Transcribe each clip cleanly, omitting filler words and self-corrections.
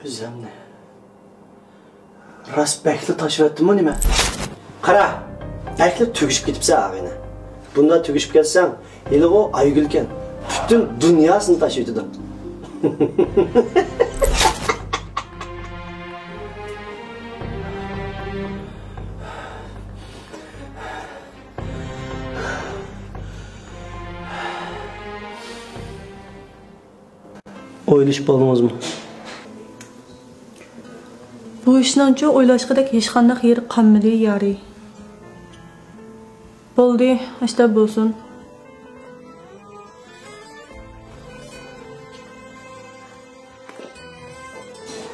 Özlemni. Rast bekli taşıvattın nima? Qara, bekli tügüşüp ketipse ağayna. Bunda tügüşüp ketsen, eli o Aygülken bütün dünyasını taşıydı. O'ylashib oldingizmi? Bu ishning o'ylashqidek hech qanday yeri qolmadi, yari. Bo'ldi, ashta bo'lsin.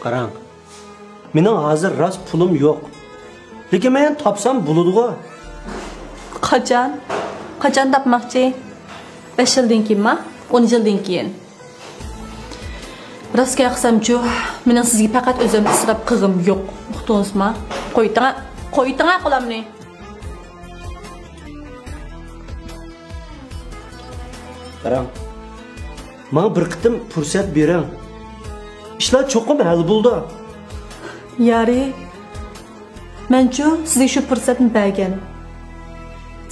Qarang. Mening hozir rost pulim yo'q. Lekin men topsam bo'ladi-ku. Qachon? Qachon topmoqchi? 5 yildan keyinmi? 10 yildan keyin. Rostga aytsam-chu, mening sizga faqat o'zim israb qilg'im yo'q. Uqdingizmi? Qo'yting'a qo'lamni. Qarang. Menga bir qitim fursat bering. İşler cho'qim hal bo'ldi. Yari, men-chu sizga shu fursatni bergan.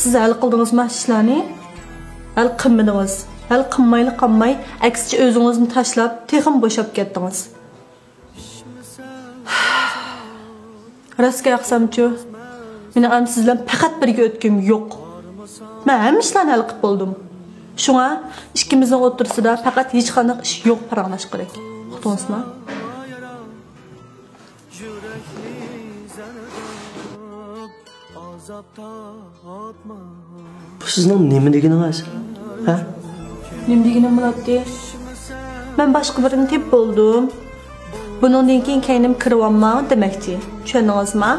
Siz hal qildingizmi ishlarni? Hal qilmadingiz. Hal qilmay, aksicha o'zingizni tashlab, texim bo'shab ketdingiz. Rostga aytsam-chu, men ham siz bilan faqat birga o'tgim yo'q. Men ham ishlarni hal qilib bo'ldim. Shunga ikkimizning o'rtasida faqat hech qanday ish yo'q paranlash kerak. Uqdingizmi? Bu sizning nima deganingiz? Ha? Nima deganim bo'ladi? Men boshqa birini tep bo'ldim. Buningdan keyin kaynim kirib demakchi. Tushundingizmi?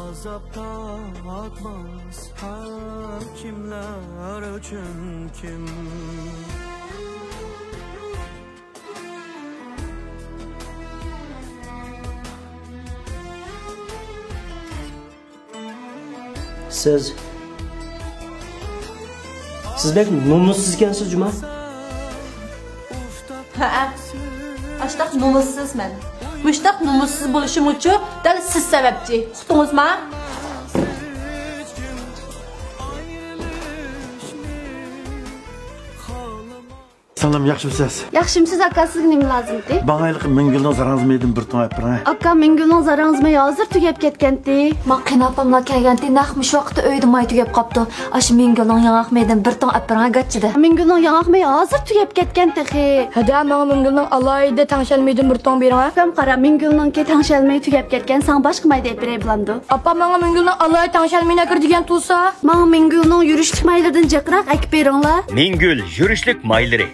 Azapta atmaz her kimler için kim. Siz bek nomussuz ekansiz, Juma. Ha. Ashtaq nomussizman. Mushtaq nomussiz bo'lishim uchun dal siz sababchi. Uqdingizmi? Salam, yaxshimisiz? Yaxshimisiz aka, sizga nima lozim edi? Bang'ayliq Mingulning zarangizni bir tong aytib beray. Aka, Mingulning zarangizni hozir tugab ketgandi. Men qinapamlar kelganda naq mush vaqtda uyda may tugab qopdi. Ash Mingulning yang'aqmaydan bir tong aytib beray gachchida. Mingulning yang'aqmay hozir tugab ketgandi, xi. Hada, menga Mingulning alayda tangshalmaydan bir tong bering. Kam qara, Mingulningki tangshalmay tugab ketgan, sen boshqa may deb beray bilandi. Appa, menga Mingulning alay tangshalmayna kirdigan tursa, menga Mingulning yurishlik maylardan jiqroq aytib beringlar. Mingul yurishlik maylari.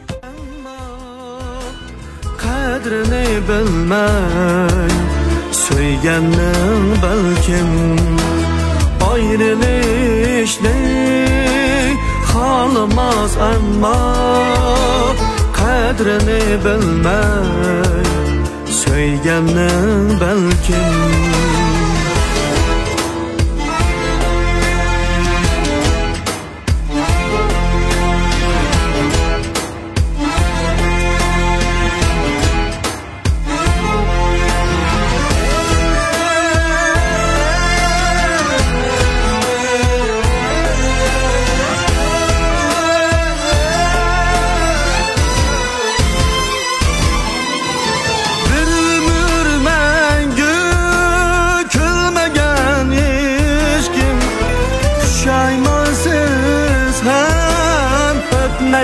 Qadrini bilmay söyleganning balkim ayrılışni xolamas ammo qadrini bilmay söyleganning balkim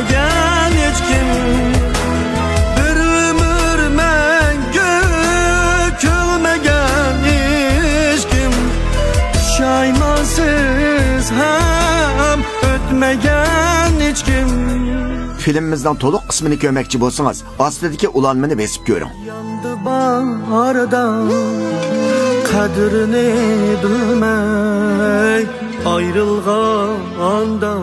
Gel hiç kim bir ömür menge külmegen hiç kim şaymansız hem ötmegen hiç kim. Filmimizden to'liq qismini ko'rmoqchi bo'lsangiz, ostidagi ulanmani besib ko'ring. Yandı baharda qadrini bilmay ayrılganda